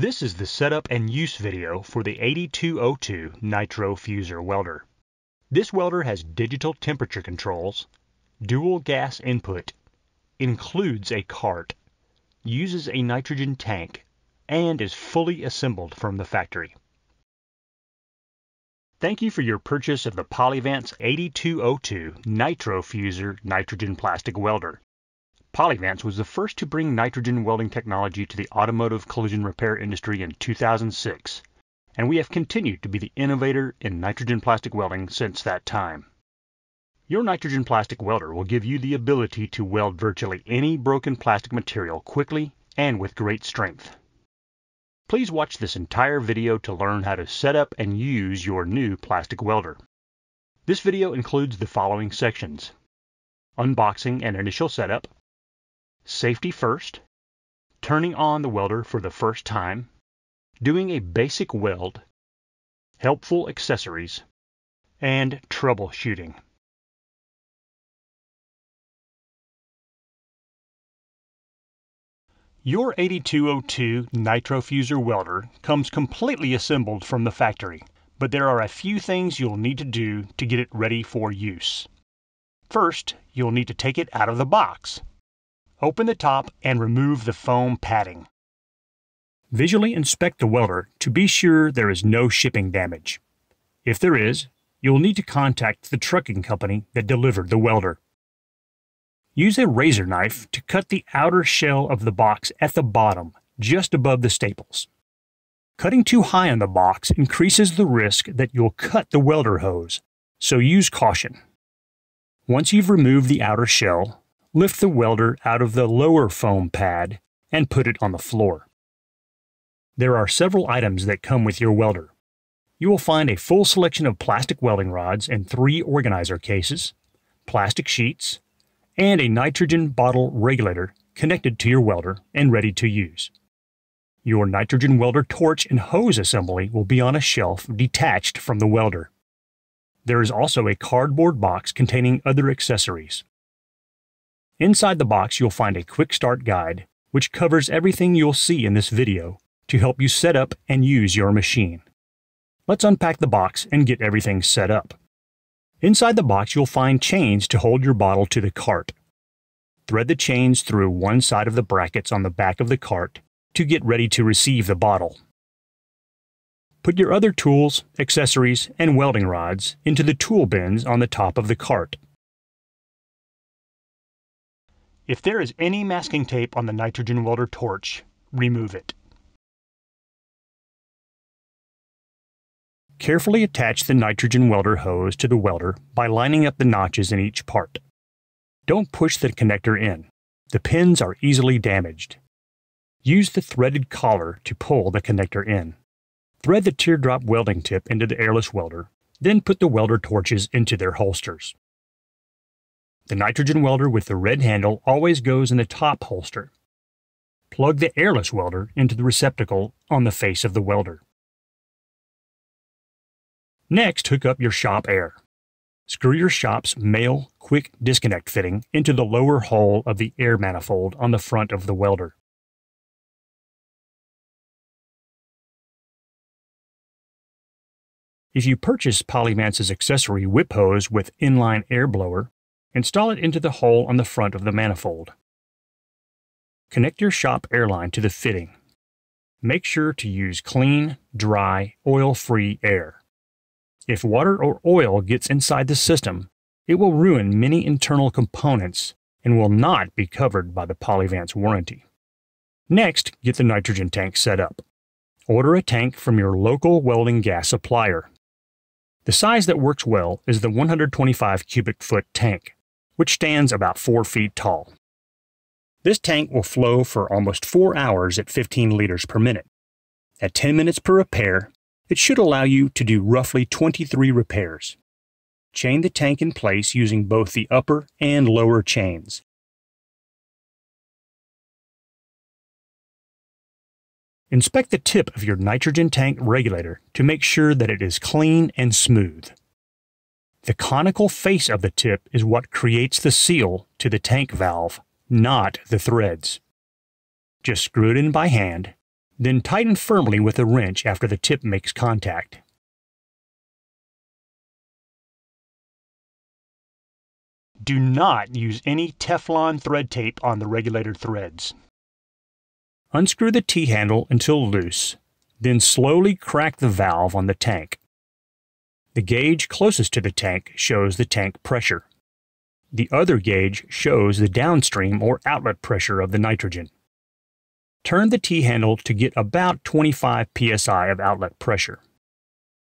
This is the setup and use video for the 8202 Nitro-Fuzer Welder. This welder has digital temperature controls, dual gas input, includes a cart, uses a nitrogen tank, and is fully assembled from the factory. Thank you for your purchase of the Polyvance 8202 Nitro-Fuzer nitrogen plastic welder. Polyvance was the first to bring nitrogen welding technology to the automotive collision repair industry in 2006, and we have continued to be the innovator in nitrogen plastic welding since that time. Your nitrogen plastic welder will give you the ability to weld virtually any broken plastic material quickly and with great strength. Please watch this entire video to learn how to set up and use your new plastic welder. This video includes the following sections: unboxing and initial setup, safety first, turning on the welder for the first time, doing a basic weld, helpful accessories, and troubleshooting. Your 8202 Nitro-Fuzer welder comes completely assembled from the factory, but there are a few things you'll need to do to get it ready for use. First, you'll need to take it out of the box. Open the top and remove the foam padding. Visually inspect the welder to be sure there is no shipping damage. If there is, you'll need to contact the trucking company that delivered the welder. Use a razor knife to cut the outer shell of the box at the bottom, just above the staples. Cutting too high on the box increases the risk that you'll cut the welder hose, so use caution. Once you've removed the outer shell, lift the welder out of the lower foam pad and put it on the floor. There are several items that come with your welder. You will find a full selection of plastic welding rods and 3 organizer cases, plastic sheets, and a nitrogen bottle regulator connected to your welder and ready to use. Your nitrogen welder torch and hose assembly will be on a shelf detached from the welder. There is also a cardboard box containing other accessories. Inside the box you'll find a quick start guide which covers everything you'll see in this video to help you set up and use your machine. Let's unpack the box and get everything set up. Inside the box you'll find chains to hold your bottle to the cart. Thread the chains through one side of the brackets on the back of the cart to get ready to receive the bottle. Put your other tools, accessories, and welding rods into the tool bins on the top of the cart. If there is any masking tape on the nitrogen welder torch, remove it. Carefully attach the nitrogen welder hose to the welder by lining up the notches in each part. Don't push the connector in. The pins are easily damaged. Use the threaded collar to pull the connector in. Thread the teardrop welding tip into the airless welder, then put the welder torches into their holsters. The nitrogen welder with the red handle always goes in the top holster. Plug the airless welder into the receptacle on the face of the welder. Next, hook up your shop air. Screw your shop's male quick disconnect fitting into the lower hole of the air manifold on the front of the welder. If you purchase Polyvance's accessory whip hose with inline air blower, install it into the hole on the front of the manifold. Connect your shop air line to the fitting. Make sure to use clean, dry, oil-free air. If water or oil gets inside the system, it will ruin many internal components and will not be covered by the Polyvance warranty. Next, get the nitrogen tank set up. Order a tank from your local welding gas supplier. The size that works well is the 125 cubic foot tank, which stands about 4 feet tall. This tank will flow for almost 4 hours at 15 liters per minute. At 10 minutes per repair, it should allow you to do roughly 23 repairs. Chain the tank in place using both the upper and lower chains. Inspect the tip of your nitrogen tank regulator to make sure that it is clean and smooth. The conical face of the tip is what creates the seal to the tank valve, not the threads. Just screw it in by hand, Then tighten firmly with a wrench after the tip makes contact. Do not use any Teflon thread tape on the regulator threads. Unscrew the T-handle until loose, then slowly crack the valve on the tank. The gauge closest to the tank shows the tank pressure. The other gauge shows the downstream or outlet pressure of the nitrogen. Turn the T-handle to get about 25 psi of outlet pressure.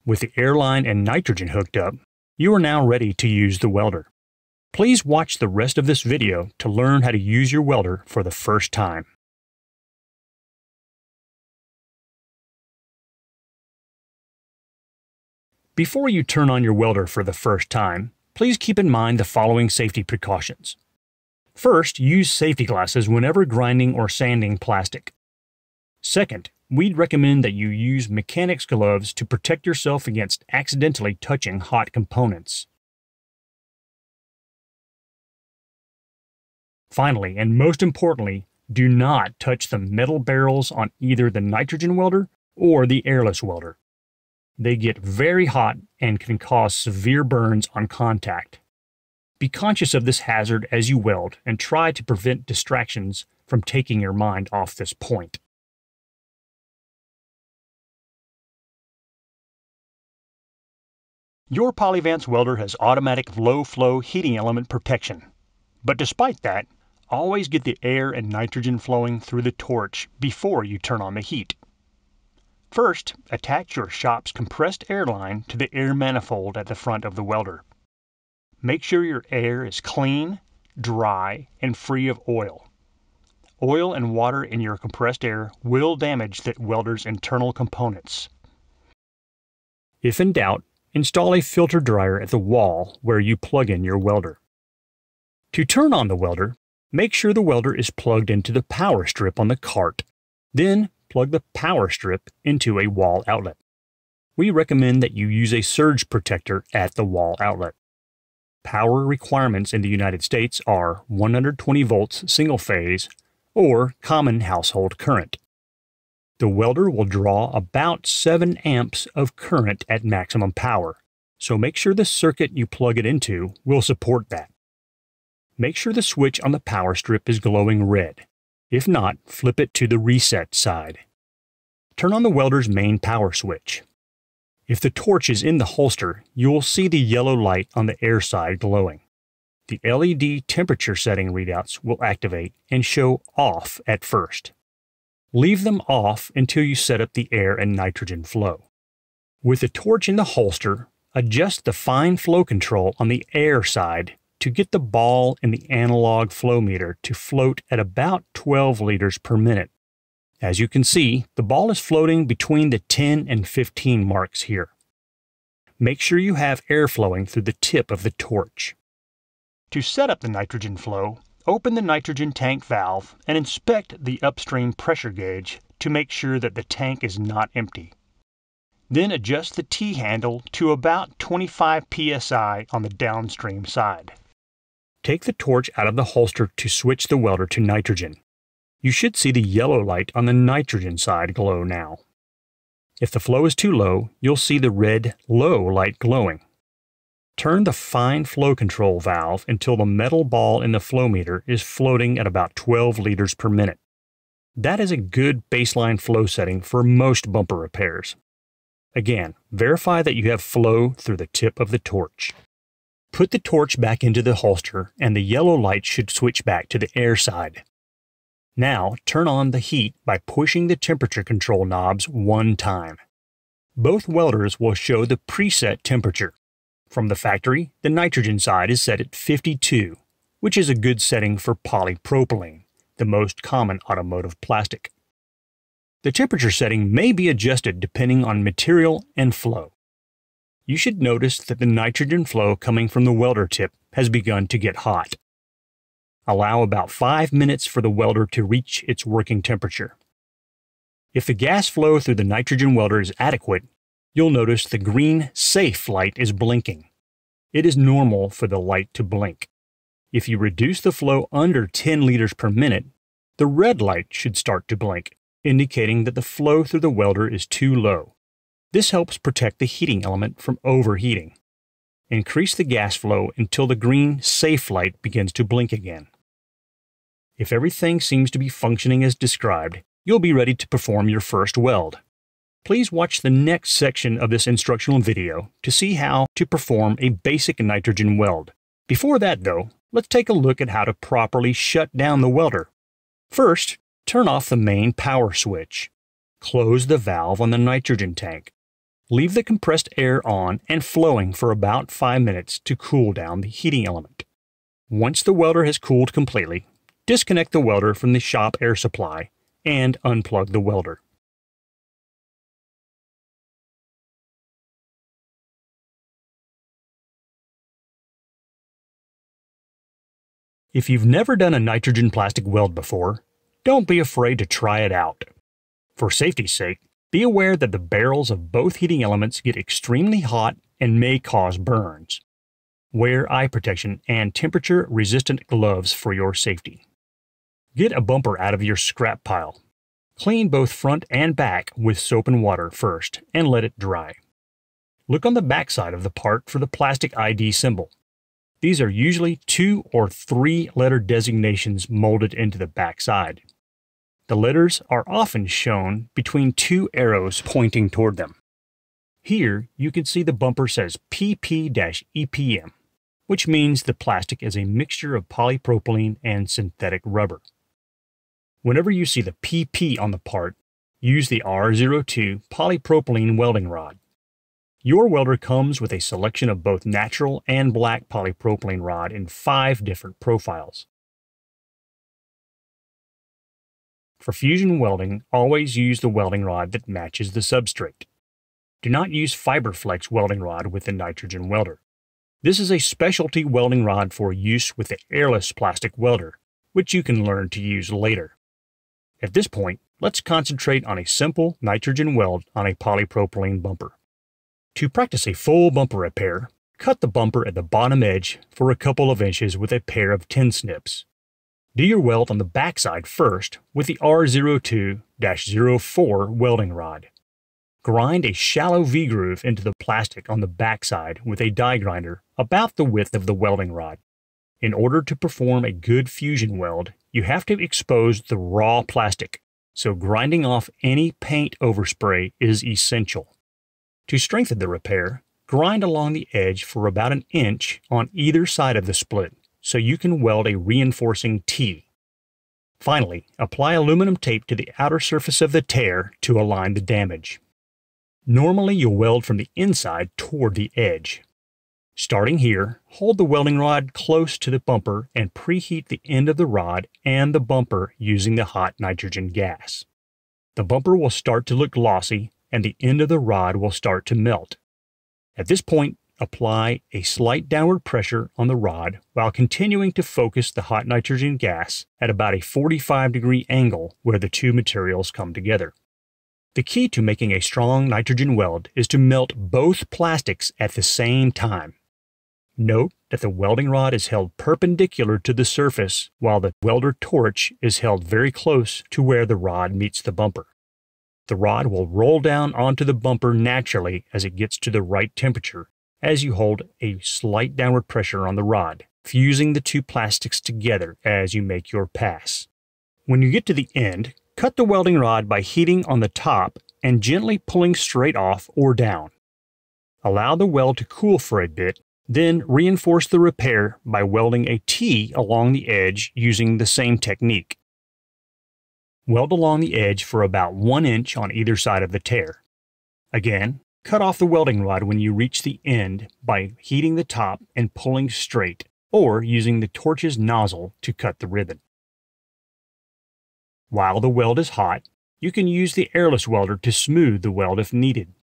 With the air line and nitrogen hooked up, you are now ready to use the welder. Please watch the rest of this video to learn how to use your welder for the first time. Before you turn on your welder for the first time, please keep in mind the following safety precautions. First, use safety glasses whenever grinding or sanding plastic. Second, we'd recommend that you use mechanics gloves to protect yourself against accidentally touching hot components. Finally, and most importantly, do not touch the metal barrels on either the nitrogen welder or the airless welder. They get very hot and can cause severe burns on contact. Be conscious of this hazard as you weld and try to prevent distractions from taking your mind off this point. Your Polyvance welder has automatic low-flow heating element protection. But despite that, always get the air and nitrogen flowing through the torch before you turn on the heat. First, attach your shop's compressed air line to the air manifold at the front of the welder. Make sure your air is clean, dry, and free of oil. Oil and water in your compressed air will damage the welder's internal components. If in doubt, install a filter dryer at the wall where you plug in your welder. To turn on the welder, make sure the welder is plugged into the power strip on the cart. Then, plug the power strip into a wall outlet. We recommend that you use a surge protector at the wall outlet. Power requirements in the United States are 120 volts single phase or common household current. The welder will draw about 7 amps of current at maximum power, so make sure the circuit you plug it into will support that. Make sure the switch on the power strip is glowing red. If not, flip it to the reset side. Turn on the welder's main power switch. If the torch is in the holster, you will see the yellow light on the air side glowing. The LED temperature setting readouts will activate and show off at first. Leave them off until you set up the air and nitrogen flow. With the torch in the holster, adjust the fine flow control on the air side to get the ball in the analog flow meter to float at about 12 liters per minute. As you can see, the ball is floating between the 10 and 15 marks here. Make sure you have air flowing through the tip of the torch. To set up the nitrogen flow, open the nitrogen tank valve and inspect the upstream pressure gauge to make sure that the tank is not empty. Then adjust the T-handle to about 25 psi on the downstream side. Take the torch out of the holster to switch the welder to nitrogen. You should see the yellow light on the nitrogen side glow now. If the flow is too low, you'll see the red low light glowing. Turn the fine flow control valve until the metal ball in the flow meter is floating at about 12 liters per minute. That is a good baseline flow setting for most bumper repairs. Again, verify that you have flow through the tip of the torch. Put the torch back into the holster and the yellow light should switch back to the air side. Now turn on the heat by pushing the temperature control knobs one time. Both welders will show the preset temperature. From the factory, the nitrogen side is set at 52, which is a good setting for polypropylene, the most common automotive plastic. The temperature setting may be adjusted depending on material and flow. You should notice that the nitrogen flow coming from the welder tip has begun to get hot. Allow about 5 minutes for the welder to reach its working temperature. If the gas flow through the nitrogen welder is adequate, you'll notice the green safe light is blinking. It is normal for the light to blink. If you reduce the flow under 10 liters per minute, the red light should start to blink, indicating that the flow through the welder is too low. This helps protect the heating element from overheating. Increase the gas flow until the green safe light begins to blink again. If everything seems to be functioning as described, you'll be ready to perform your first weld. Please watch the next section of this instructional video to see how to perform a basic nitrogen weld. Before that though, let's take a look at how to properly shut down the welder. First, turn off the main power switch. Close the valve on the nitrogen tank. Leave the compressed air on and flowing for about 5 minutes to cool down the heating element. Once the welder has cooled completely, disconnect the welder from the shop air supply and unplug the welder. If you've never done a nitrogen plastic weld before, don't be afraid to try it out. For safety's sake, be aware that the barrels of both heating elements get extremely hot and may cause burns. Wear eye protection and temperature-resistant gloves for your safety. Get a bumper out of your scrap pile. Clean both front and back with soap and water first and let it dry. Look on the back side of the part for the plastic ID symbol. These are usually 2 or 3 letter designations molded into the back side. The letters are often shown between 2 arrows pointing toward them. Here you can see the bumper says PP-EPM, which means the plastic is a mixture of polypropylene and synthetic rubber. Whenever you see the PP on the part, use the R02 polypropylene welding rod. Your welder comes with a selection of both natural and black polypropylene rod in 5 different profiles. For fusion welding, always use the welding rod that matches the substrate. Do not use FiberFlex welding rod with the nitrogen welder. This is a specialty welding rod for use with the airless plastic welder, which you can learn to use later. At this point, let's concentrate on a simple nitrogen weld on a polypropylene bumper. To practice a full bumper repair, cut the bumper at the bottom edge for a couple of inches with a pair of tin snips. Do your weld on the backside first with the R02-04 welding rod. Grind a shallow V-groove into the plastic on the backside with a die grinder about the width of the welding rod. In order to perform a good fusion weld, you have to expose the raw plastic, so grinding off any paint overspray is essential. To strengthen the repair, grind along the edge for about 1 inch on either side of the split so you can weld a reinforcing T. Finally, apply aluminum tape to the outer surface of the tear to align the damage. Normally you'll weld from the inside toward the edge. Starting here, hold the welding rod close to the bumper and preheat the end of the rod and the bumper using the hot nitrogen gas. The bumper will start to look glossy and the end of the rod will start to melt. At this point, apply a slight downward pressure on the rod while continuing to focus the hot nitrogen gas at about a 45-degree angle where the 2 materials come together. The key to making a strong nitrogen weld is to melt both plastics at the same time. Note that the welding rod is held perpendicular to the surface while the welder torch is held very close to where the rod meets the bumper. The rod will roll down onto the bumper naturally as it gets to the right temperature as you hold a slight downward pressure on the rod, fusing the 2 plastics together as you make your pass. When you get to the end, cut the welding rod by heating on the top and gently pulling straight off or down. Allow the weld to cool for a bit, then reinforce the repair by welding a T along the edge using the same technique. Weld along the edge for about 1 inch on either side of the tear. Again, cut off the welding rod when you reach the end by heating the top and pulling straight, or using the torch's nozzle to cut the ribbon. While the weld is hot, you can use the airless welder to smooth the weld if needed.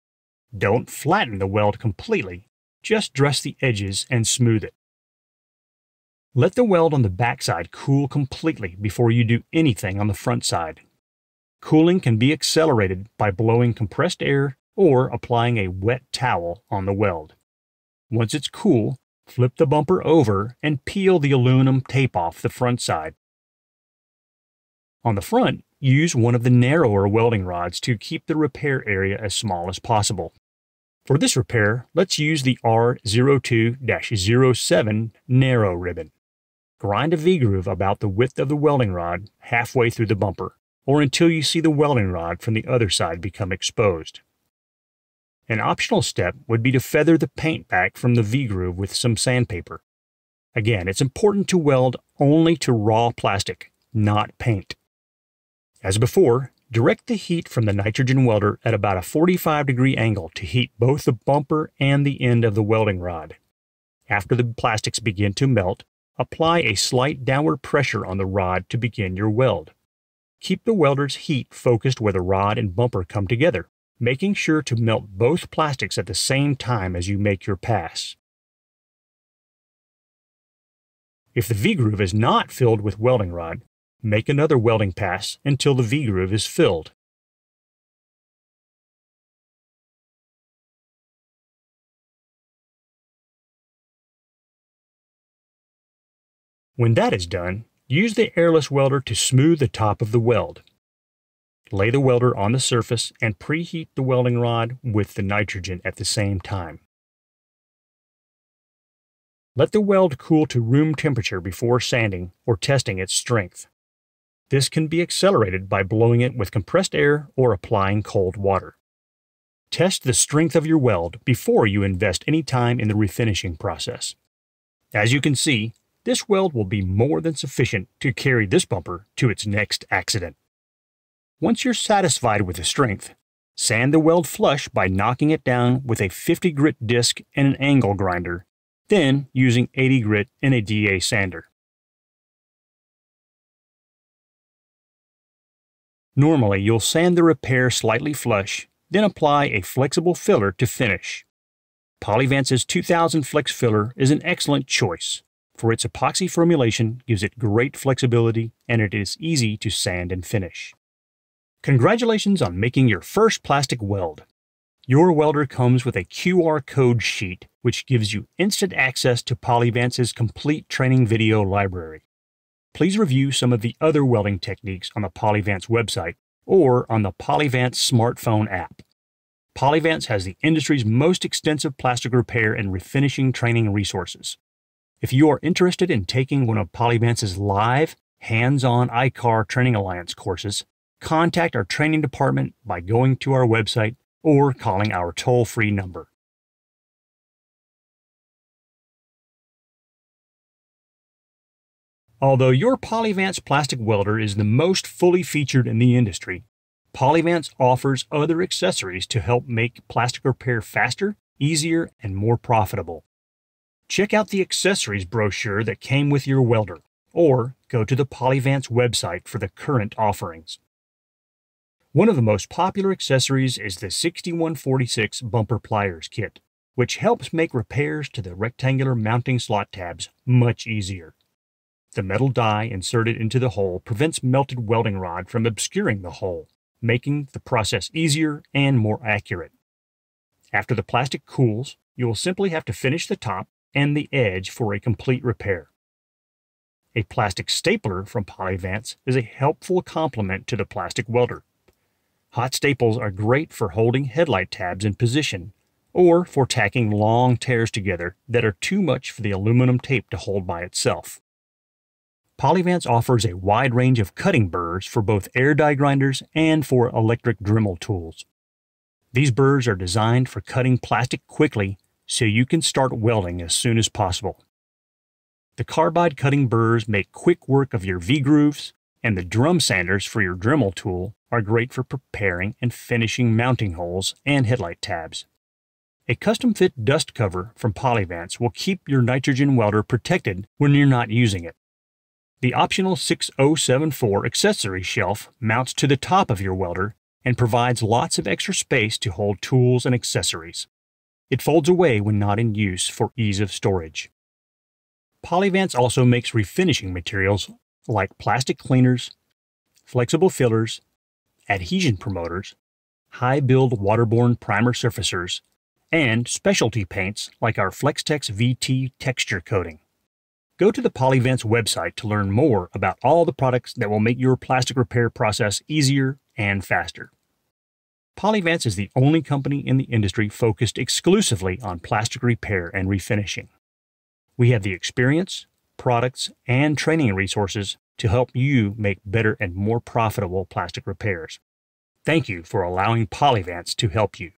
Don't flatten the weld completely, just dress the edges and smooth it. Let the weld on the backside cool completely before you do anything on the front side. Cooling can be accelerated by blowing compressed air or applying a wet towel on the weld. Once it's cool, flip the bumper over and peel the aluminum tape off the front side. On the front, use one of the narrower welding rods to keep the repair area as small as possible. For this repair, let's use the R02-07 narrow ribbon. Grind a V-groove about the width of the welding rod halfway through the bumper, or until you see the welding rod from the other side become exposed. An optional step would be to feather the paint back from the V-groove with some sandpaper. Again, it's important to weld only to raw plastic, not paint. As before, direct the heat from the nitrogen welder at about a 45-degree angle to heat both the bumper and the end of the welding rod. After the plastics begin to melt, apply a slight downward pressure on the rod to begin your weld. Keep the welder's heat focused where the rod and bumper come together, making sure to melt both plastics at the same time as you make your pass. If the V-groove is not filled with welding rod, make another welding pass until the V-groove is filled. When that is done, use the airless welder to smooth the top of the weld. Lay the welder on the surface and preheat the welding rod with the nitrogen at the same time. Let the weld cool to room temperature before sanding or testing its strength. This can be accelerated by blowing it with compressed air or applying cold water. Test the strength of your weld before you invest any time in the refinishing process. As you can see, this weld will be more than sufficient to carry this bumper to its next accident. Once you're satisfied with the strength, sand the weld flush by knocking it down with a 50 grit disc and an angle grinder, then using 80 grit and a DA sander. Normally, you'll sand the repair slightly flush, then apply a flexible filler to finish. Polyvance's 2000 Flex Filler is an excellent choice, for its epoxy formulation gives it great flexibility and it is easy to sand and finish. Congratulations on making your first plastic weld. Your welder comes with a QR code sheet which gives you instant access to Polyvance's complete training video library. Please review some of the other welding techniques on the Polyvance website or on the Polyvance smartphone app. Polyvance has the industry's most extensive plastic repair and refinishing training resources. If you are interested in taking one of Polyvance's live, hands-on ICAR Training Alliance courses, contact our training department by going to our website or calling our toll-free number. Although your Polyvance plastic welder is the most fully featured in the industry, Polyvance offers other accessories to help make plastic repair faster, easier, and more profitable. Check out the accessories brochure that came with your welder, or go to the Polyvance website for the current offerings. One of the most popular accessories is the 6146 Bumper Pliers Kit, which helps make repairs to the rectangular mounting slot tabs much easier. The metal die inserted into the hole prevents melted welding rod from obscuring the hole, making the process easier and more accurate. After the plastic cools, you will simply have to finish the top and the edge for a complete repair. A plastic stapler from Polyvance is a helpful complement to the plastic welder. Hot staples are great for holding headlight tabs in position or for tacking long tears together that are too much for the aluminum tape to hold by itself. Polyvance offers a wide range of cutting burrs for both air die grinders and for electric Dremel tools. These burrs are designed for cutting plastic quickly so you can start welding as soon as possible. The carbide cutting burrs make quick work of your V-grooves, and the drum sanders for your Dremel tool are great for preparing and finishing mounting holes and headlight tabs. A custom-fit dust cover from Polyvance will keep your nitrogen welder protected when you're not using it. The optional 6074 accessory shelf mounts to the top of your welder and provides lots of extra space to hold tools and accessories. It folds away when not in use for ease of storage. Polyvance also makes refinishing materials like plastic cleaners, flexible fillers, adhesion promoters, high-build waterborne primer surfacers, and specialty paints like our FlexTex VT texture coating. Go to the Polyvance website to learn more about all the products that will make your plastic repair process easier and faster. Polyvance is the only company in the industry focused exclusively on plastic repair and refinishing. We have the experience, products, and training resources to help you make better and more profitable plastic repairs. Thank you for allowing Polyvance to help you.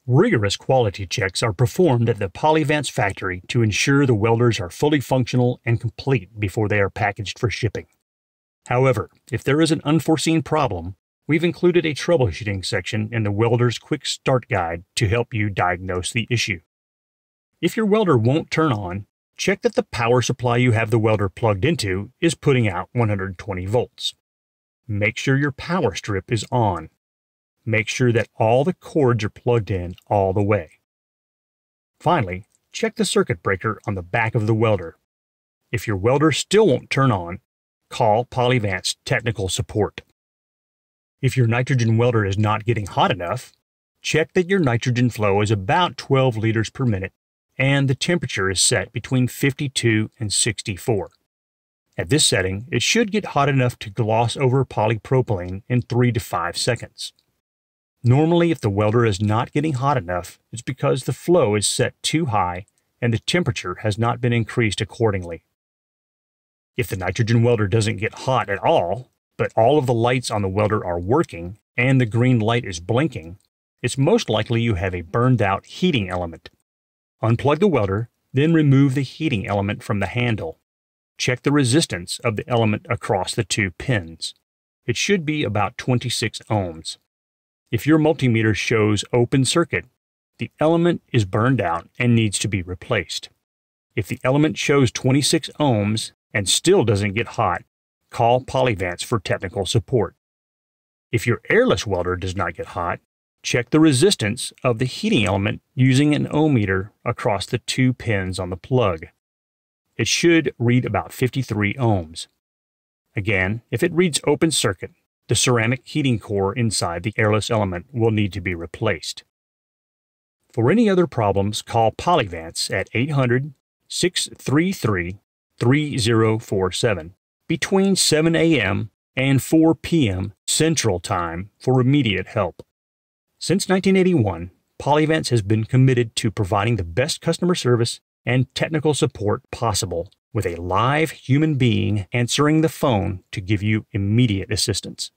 Rigorous quality checks are performed at the Polyvance factory to ensure the welders are fully functional and complete before they are packaged for shipping. However, if there is an unforeseen problem, we've included a troubleshooting section in the welder's quick start guide to help you diagnose the issue. If your welder won't turn on, check that the power supply you have the welder plugged into is putting out 120 volts. Make sure your power strip is on. Make sure that all the cords are plugged in all the way. Finally, check the circuit breaker on the back of the welder. If your welder still won't turn on, call Polyvance technical support. If your nitrogen welder is not getting hot enough, check that your nitrogen flow is about 12 liters per minute and the temperature is set between 52 and 64. At this setting, it should get hot enough to gloss over polypropylene in 3 to 5 seconds. Normally, if the welder is not getting hot enough, it's because the flow is set too high and the temperature has not been increased accordingly. If the nitrogen welder doesn't get hot at all, but all of the lights on the welder are working and the green light is blinking, it's most likely you have a burned out heating element. Unplug the welder, then remove the heating element from the handle. Check the resistance of the element across the 2 pins. It should be about 26 ohms. If your multimeter shows open circuit, the element is burned out and needs to be replaced. If the element shows 26 ohms and still doesn't get hot, call Polyvance for technical support. If your airless welder does not get hot, check the resistance of the heating element using an ohmmeter across the 2 pins on the plug. It should read about 53 ohms. Again, if it reads open circuit, the ceramic heating core inside the airless element will need to be replaced. For any other problems, call Polyvance at 800-633-3047 between 7 a.m. and 4 p.m. Central Time for immediate help. Since 1981, Polyvance has been committed to providing the best customer service and technical support possible with a live human being answering the phone to give you immediate assistance.